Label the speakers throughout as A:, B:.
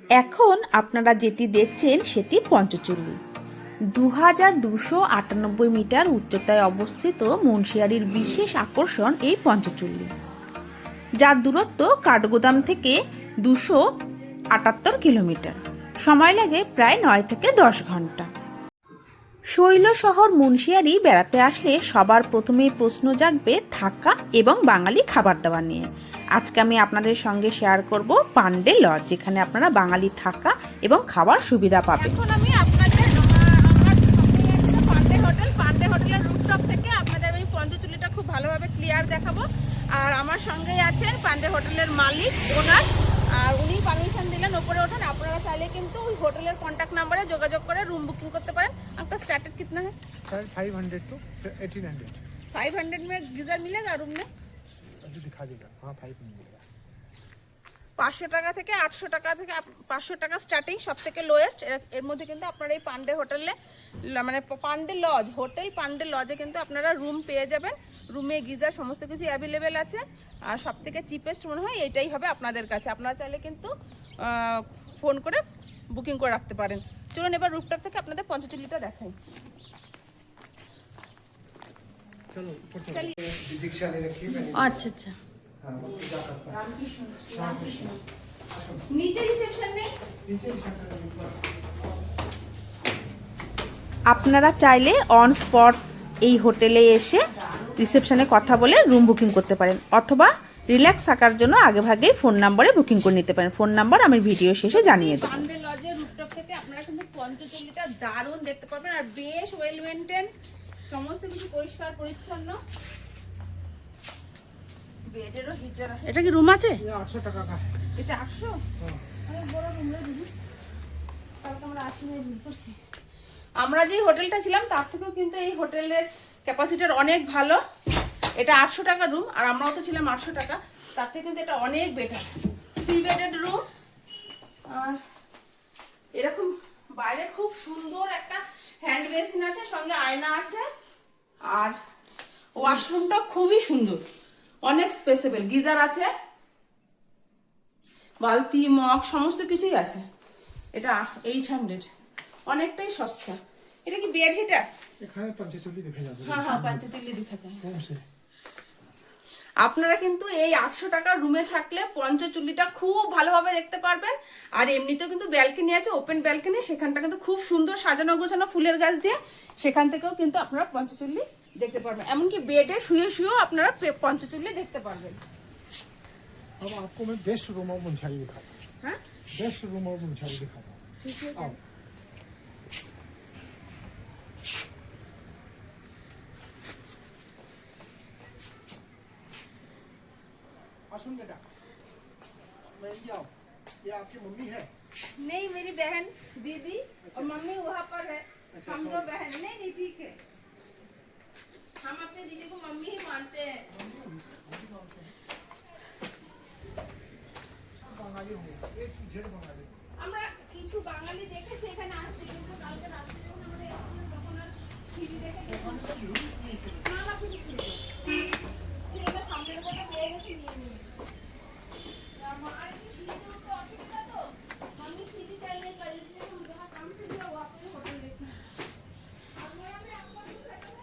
A: এখন আপনারা যেটি দেখছেন সেটি পঞ্চচল্লী। 2298 মিটার উচ্চতায় অবস্থিত মুন্সিয়ারির বিশেষ আকর্ষণ এই পঞ্চচল্লী, যার দূরত্ব কাঠগোদাম থেকে 278 কিলোমিটার। সময় লাগে প্রায় 9 থেকে 10 ঘন্টা। শৈল শহর মুন্সিয়ারি বেড়াতে আসলে সবার প্রথমেই প্রশ্ন জাগবে থাকা এবং বাঙালি খাবার দাবার নিয়ে। আজকে আমি আপনাদের সঙ্গে শেয়ার করব পান্ডে লজ, যেখানে আপনারা বাঙালি থাকা এবং খাবার সুবিধা পাবেন।
B: এখন আমি আপনাদের আমার পান্ডে হোটেলের রুফটপ থেকে আপনাদের আমি পঞ্চচল্লীটা খুব ভালোভাবে ক্লিয়ার দেখাবো। আর আমার সঙ্গেই আছেন পান্ডে হোটেলের মালিক, ওনার, আর উনি পারমিশন দিলেন ওপরে ওঠেন। আপনারা চাইলে কিন্তু ওই হোটেলের কন্ট্যাক্ট নাম্বারে যোগাযোগ করে রুম বুকিং করতে পারেন। आपका स्टार्टेड कितना है?
C: 500 to 1800।
B: 500 में गीजर मिलेगा रूम में?
C: अभी दिखा देगा। हाँ 500 मिलेगा।
B: 500 টাকা থেকে 800 টাকা থেকে 500 টাকা স্টার্টিং, সব থেকে লোয়েস্ট। এর মধ্যে কিন্তু আপনারা এই পান্ডে হোটেলে মানে পান্ডে লজ হোটেল পান্ডে লজে কিন্তু আপনারা রুম পেয়ে যাবেন। রুমে গিজার সমস্ত কিছু অ্যাভেলেবেল আছে। আর সব থেকে চিপেস্ট মনে হয় এটাই হবে আপনাদের কাছে। আপনারা চাইলে কিন্তু ফোন করে বুকিং করে রাখতে পারেন। চলুন এবার রুফটপ থেকে আপনাদের পঞ্চচল্লীটা দেখাই।
C: चलो ऊपर चलो। दीक्षा ले रखी है।
B: अच्छा अच्छा।
C: हाँ वो पूजा करता है। रामकृष्ण।
B: नीचे रिसेप्शन नहीं?
C: नीचे रिसेप्शन है ऊपर।
A: আপনারা চাইলে অন স্পট এই হোটেলে এসে রিসেপশনে কথা বলে রুম বুকিং করতে পারেন, অথবা রিল্যাক্স থাকার জন্য আগেভাগেই ফোন নাম্বারে বুকিং করে নিতে পারেন। ফোন নাম্বার আমি ভিডিও শেষে জানিয়ে দেবো।
B: পান্ডে লজের রুফটপ থেকে আপনারা কিন্তু পঞ্চচল্লীটা দারুণ দেখতে পারবেন। আর বেশ ওয়েল মেইনটেইন, সমস্ত কিছু পরিষ্কার পরিচ্ছন্ন। বেডেরও হিটার আছে। এটা কি রুম আছে?
C: ये 800 টাকা का है।
B: এটা 800? অনেক বড় রুম রে দিদি। কালকে আমরা 80 নিয়ে বুক করছি। আমরা যে হোটেলটা ছিলাম তার থেকেও কিন্তু এই হোটেলের ক্যাপাসিটির অনেক ভালো। এটা 800 টাকা রুম, আর আমরাও তো ছিলাম 800 টাকা, তার থেকে কিন্তু এটা অনেক বেটার। 3 bedded room. আর এরকম বাইরে খুব সুন্দর একটা হ্যান্ড বেসিন আছে, সঙ্গে আয়না আছে। আর ওয়াশরুমটা খুবই সুন্দর, অনেক স্পেসেবল। গিজার আছে, বালতি মগ সমস্ত কিছুই আছে। এটা 800, অনেকটাই সস্তা। এটা কি বেড হিটার?
C: এখানে পঞ্চচল্লী দেখা যাবে।
B: হ্যাঁ হ্যাঁ, পঞ্চচল্লী দেখা যায়।
C: হোম সে।
B: আপনারা কিন্তু এই 800 টাকার রুমে থাকলে পঞ্চচল্লীটা খুব ভালোভাবে দেখতে পারবেন। আর এমনিতেও কিন্তু ব্যালকনি আছে, ওপেন ব্যালকনি। সেখানটা কিন্তু খুব সুন্দর সাজানো গোছানো ফুলের গাছ দিয়ে, সেখান থেকেও কিন্তু আপনারা পঞ্চচল্লী দেখতে পারবেন। এমনকি বেডে শুয়ে শুয়েও আপনারা পঞ্চচল্লী দেখতে পারবেন।
C: अब आपको मैं बेस्ट रूम ऑफ मुंशियारी दिखाता हूँ।
B: হ্যাঁ
C: बेस्ट रूम ऑफ मुंशियारी दिखाता हूँ।
B: ঠিক আছে।
C: आओ। आसुन बेटा। मैं भी आओ। ये आपकी मम्मी है।
B: नहीं, मेरी बहन दीदी और मम्मी वहाँ पर है। हम दो बहन। नहीं नहीं ठीक है, हम अपने दीदी को मम्मी ही मानते हैं।
C: बांगाली होंगे। एक ढेर बांगाली।
B: আমরা কিছু বাঙালি দেখেছি এখানে আসতে, কিন্তু কালকে রাত্রে যখন আমরা এসেছিলাম তখন আর সিঁড়ি দেখে না না কিছু ছিল না। ছেলেটা সামনের কথা পেয়ে গেছে, নিয়ে নিয়ে আমার একটু সিঁড়িতে উঠতে অসুবিধা, তো আমি সিঁড়ি চাইলে কালকে हम जहाँ काम से गया वहाँ पे होटल देखना। আপনারা আমি আপনাদের সাথে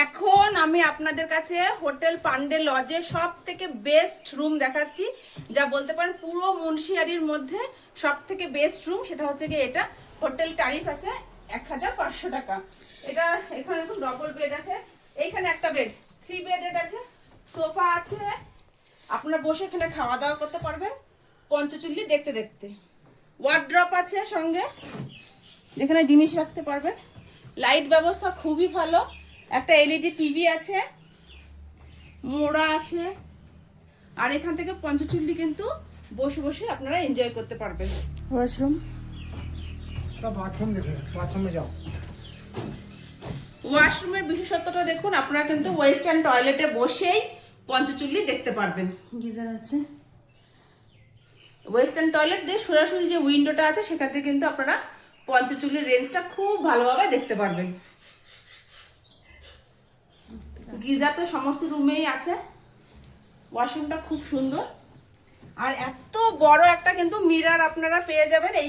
B: এখন আমি আপনাদের কাছে হোটেল পান্ডে লজে সব থেকে বেস্ট রুম দেখাচ্ছি, যা বলতে পারেন পুরো মুন্সিয়ারির মধ্যে সব থেকে বেস্ট রুম। সেটা হচ্ছে কি, এটা হোটেল ট্যারিফ আছে 1500 টাকা। এটা এখানে এখন ডবল বেড আছে, এইখানে একটা বেড 3 বেডেড আছে, সোফা আছে, আপনারা বসে এখানে খাওয়া দাওয়া করতে পারবেন পঞ্চচল্লী দেখতে দেখতে। ওয়ার্ড্রপ আছে সঙ্গে, যেখানে জিনিস রাখতে পারবেন। লাইট ব্যবস্থা খুবই ভালো, একটা এলইডি টিভি আছে, মোড়া আছে। আর এখান থেকে পঞ্চচল্লী কিন্তু বসে বসে আপনারা এনজয় করতে পারবেন। ওয়াশরুম,
C: सब बाथरूम देखे। बाथरूम में जाओ।
B: ওয়াশরুমের বিশেষত্বটা দেখুন, আপনারা কিন্তু ওয়েস্টার্ন টয়লেটে বসেই পঞ্চচুল্লি দেখতে পারবেন। গিজার আছে, ওয়েস্টার্ন টয়লেট দিয়ে সরাসরি যে উইন্ডোটা আছে সেখান থেকে কিন্তু আপনারা পঞ্চচুল্লির রেঞ্জটা খুব ভালোভাবে দেখতে পারবেন। গিজার তো সমস্ত রুমেই আছে। ওয়াশরুমটা খুব সুন্দর, আর এত বড় একটা কিন্তু মিরর আপনারা পেয়ে যাবেন এই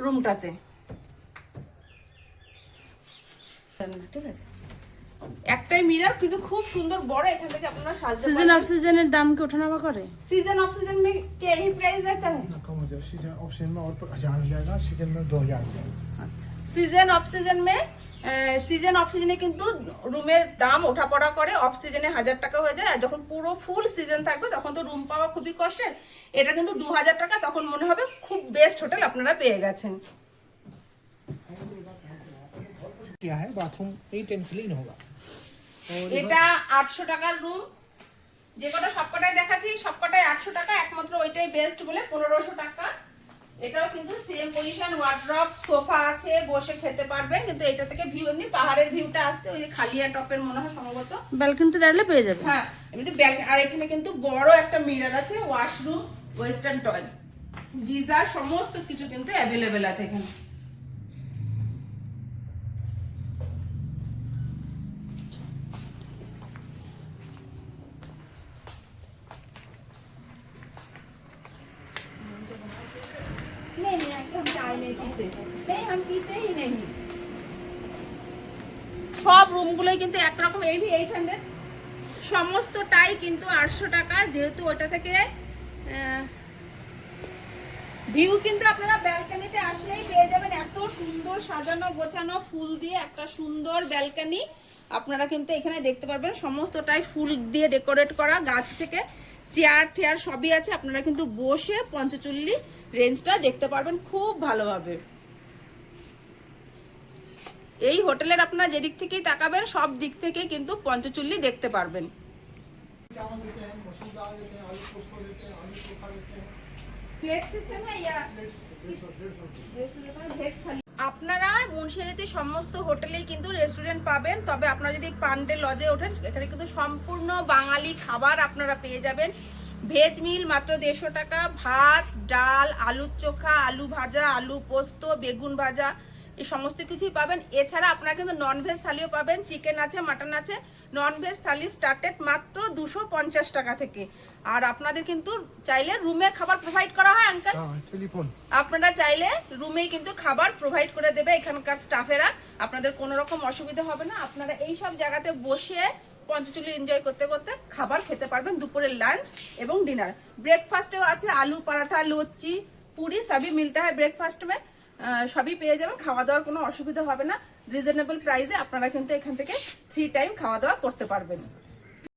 B: রুমটাতে। ঠিক আছে, একটাই মিরর কিন্তু খুব সুন্দর বড়, এখান থেকে আপনারা সাজতে পারবেন।
A: সিজন অফ সিজনের দাম কি ওঠানামা করে?
B: सीजन ऑफ सीजन में क्या यही प्राइस रहता है?
C: कम हो जाए सीजन ऑप्शन में और 1000 हो जाएगा, सीजन में 2000 हो जाएगा।
B: আচ্ছা, season off season May season of সিজনে কিন্তু রুমের দাম ওঠা পড়া করে। অফ সিজনে 1000 টাকা হয়ে যায়, আর যখন পুরো ফুল সিজন থাকবে তখন তো রুম পাওয়া খুবই কষ্টের। এটা কিন্তু 2000 টাকা, তখন মনে হবে খুব বেস্ট হোটেল আপনারা পেয়ে গেছেন।
C: क्या है बाथरूम 8 एंड क्लीन होगा।
B: এটা 800 টাকার রুম। যে কটা সবকটাই দেখাচ্ছি সবকটাই 800 টাকা, একমাত্র ওইটাই বেস্ট বলে 1500 টাকা। এটাও কিন্তু সেম পজিশন, ওয়ার্ড্রপ, সোফা আছে, বসে খেতে পারবেন। কিন্তু এটা থেকে ভিউ এমনি পাহাড়ের ভিউটা আসছে, ওই যে খালিয়া টপের মনে হয় সম্ভবত।
A: ব্যালকনিতে দাঁড়ালে পেয়ে যাবে।
B: হ্যাঁ, এমনিতে আর এখানে কিন্তু বড় একটা মিরর আছে, ওয়াশরুম, ওয়েস্টার্ন টয়লেট, গিজার, সমস্ত কিছু কিন্তু অ্যাভেলেবেল আছে এখানে। नहीं नहीं, हम चाय नहीं पीते, नहीं हम पीते ही नहीं। সব রুমগুলোই কিন্তু একরকম, এই 800, সমস্তটাই কিন্তু 800 টাকা। যেহেতু ওটা থেকে ভিউ কিন্তু আপনারা ব্যালকনিতে আসলেই পেয়ে যাবেন। এত সুন্দর সাজানো গোছানো ফুল দিয়ে একটা সুন্দর ব্যালকনি আপনারা কিন্তু এখানে দেখতে পারবেন। সমস্তটাই ফুল দিয়ে ডেকোরেট করা, গাছ থেকে চেয়ার টেয়ার সবই আছে। আপনারা কিন্তু বসে পঞ্চচুল্লি রেঞ্জটা দেখতে পারবেন খুব ভালোভাবে। এই হোটেলের আপনারা যেদিক থেকেই তাকাবেন সব দিক থেকে কিন্তু পঞ্চচুল্লি দেখতে পারবেন।
C: चावल देते हैं, मसूर दाल देते हैं, आलू पोस्तो देते हैं, आलू चोखा देते हैं।
B: प्लेट सिस्टम है या
C: 150
B: আপনারা মুন্সিয়ারিতে সমস্ত হোটেলেই কিন্তু রেস্টুরেন্ট পাবেন, তবে আপনারা যদি পান্ডে লজে ওঠেন এখানে কিন্তু সম্পূর্ণ বাঙালি খাবার আপনারা পেয়ে যাবেন। ভেজ মিল মাত্র 150 টাকা, ভাত, ডাল, আলুর চোখা, আলু ভাজা, আলু পোস্ত, বেগুন ভাজা, এই সমস্ত কিছুই পাবেন। এছাড়া আপনারা কিন্তু ননভেজ থালিও পাবেন, চিকেন আছে, মাটন আছে। ননভেজ থালি স্টার্টেড মাত্র 250 টাকা থেকে। আর আপনাদের কিন্তু চাইলে রুমে খাবার প্রোভাইড করা হয় আঙ্কেল।
C: টেলিফোন
B: আপনারা চাইলে রুমেই কিন্তু খাবার প্রোভাইড করে দেবে এখানকার স্টাফেরা, আপনাদের কোনো রকম অসুবিধা হবে না। আপনারা এই সব জায়গাতে বসে পঞ্চচুল্লি এনজয় করতে করতে খাবার খেতে পারবেন, দুপুরের লাঞ্চ এবং ডিনার। ব্রেকফাস্টেও আছে আলু পরাঠা, লুচি, পুরি, সবই মিলতা হয় ব্রেকফাস্ট মে। সবই পেয়ে যাবেন, খাওয়া দাওয়ার কোনো অসুবিধা হবে না। রিজনেবল প্রাইসে আপনারা কিন্তু এখান থেকে 3 টাইম খাওয়া দাওয়া করতে পারবেন।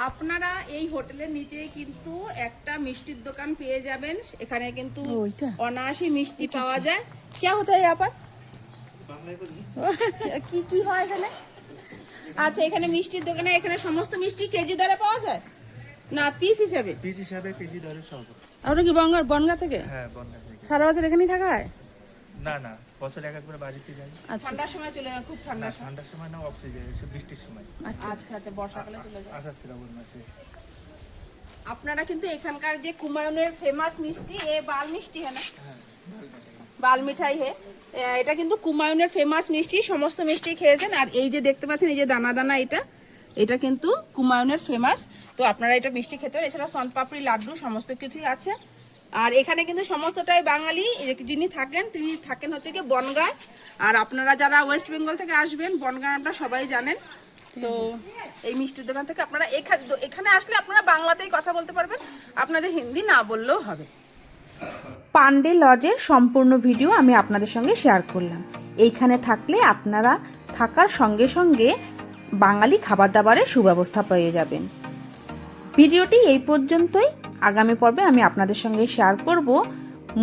B: আপনারা এই হোটেলের নিচেই কিন্তু একটা মিষ্টির দোকান পেয়ে যাবেন। এখানে কিন্তু অনায়াসই মিষ্টি পাওয়া যায়। क्या होता है यहाँ पर? কি কি হয় এখানে? আচ্ছা, এখানে মিষ্টির দোকানে এখানে সমস্ত মিষ্টি কেজি দরে পাওয়া যায় না পিস হিসাবে?
D: পিস হিসাবে কেজি দরে সব।
A: আমরা কি বনগা থেকে?
D: হ্যাঁ, বন্যা থেকে।
A: সারা বছর এখানেই থাকা হয়?
D: না না, বছর এক একবার বাড়িতে যাই।
A: আচ্ছা
B: ঠান্ডার সময় চলে যান, খুব
D: না,
B: ঠান্ডার সময়।
D: ঠান্ডার সময় না, অফ সিজন, এসে বৃষ্টির সময়।
A: আচ্ছা
B: আচ্ছা আচ্ছা, বর্ষাকালে চলে যান।
D: আষাঢ় শ্রাবণ মাসে।
B: আপনারা কিন্তু এখানকার যে কুমায়ুনের ফেমাস মিষ্টি, এ বাল মিষ্টি হ্যাঁ না,
D: হ্যাঁ,
B: বাল মিঠাই হে, এটা কিন্তু কুমায়ুনের ফেমাস মিষ্টি। সমস্ত মিষ্টি খেয়েছেন। আর এই যে দেখতে পাচ্ছেন এই যে দানা দানা, এটা কিন্তু কুমায়ুনের ফেমাস। তো আপনারা এটা মিষ্টি খেতে পারেন। এছাড়া সনপাপড়ি, লাড্ডু সমস্ত কিছুই আছে। আর এখানে কিন্তু সমস্তটাই বাঙালি। যিনি থাকেন তিনি থাকেন হচ্ছে কি বনগাঁয়। আর আপনারা যারা ওয়েস্ট বেঙ্গল থেকে আসবেন, বনগাঁ আমরা সবাই জানেন। তো এই মিষ্টির দোকান থেকে আপনারা এখানে আসলে আপনারা বাংলাতেই কথা বলতে পারবেন, আপনাদের হিন্দি না বললেও হবে।
A: পান্ডে লজের সম্পূর্ণ ভিডিও আমি আপনাদের সঙ্গে শেয়ার করলাম। এইখানে থাকলে আপনারা থাকার সঙ্গে সঙ্গে বাঙালি খাবার দাবারের সুব্যবস্থা পেয়ে যাবেন। ভিডিওটি এই পর্যন্তই। আগামী পর্বে আমি আপনাদের সঙ্গে শেয়ার করব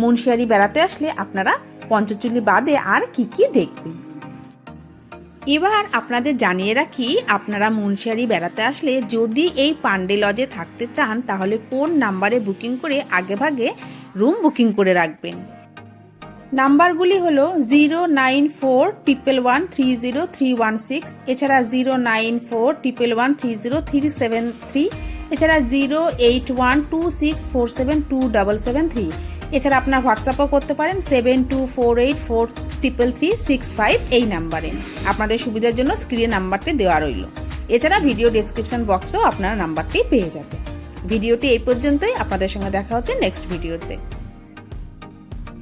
A: মুন্সিয়ারি বেড়াতে আসলে আপনারা পঞ্চচুল্লি বাদে আর কি কি দেখবেন। এবার আপনাদের জানিয়ে রাখি, আপনারা মুন্সিয়ারি বেড়াতে আসলে যদি এই পান্ডে লজে থাকতে চান তাহলে কোন নাম্বারে বুকিং করে আগেভাগে রুম বুকিং করে রাখবেন। নাম্বারগুলি হলো 09411130316, এছাড়া 09411130373, এছাড়া 08126472773। এছাড়া আপনার হোয়াটসঅ্যাপও করতে পারেন 7248433365 এই নাম্বারে। আপনাদের সুবিধার জন্য স্ক্রিনে নাম্বারটি দেওয়া রইল। এছাড়া ভিডিও ডেসক্রিপশন বক্সেও আপনারা নাম্বারটি পেয়ে যাবেন। ভিডিওটি এই পর্যন্তই। আপনাদের সঙ্গে দেখা হচ্ছে নেক্সট ভিডিওতে।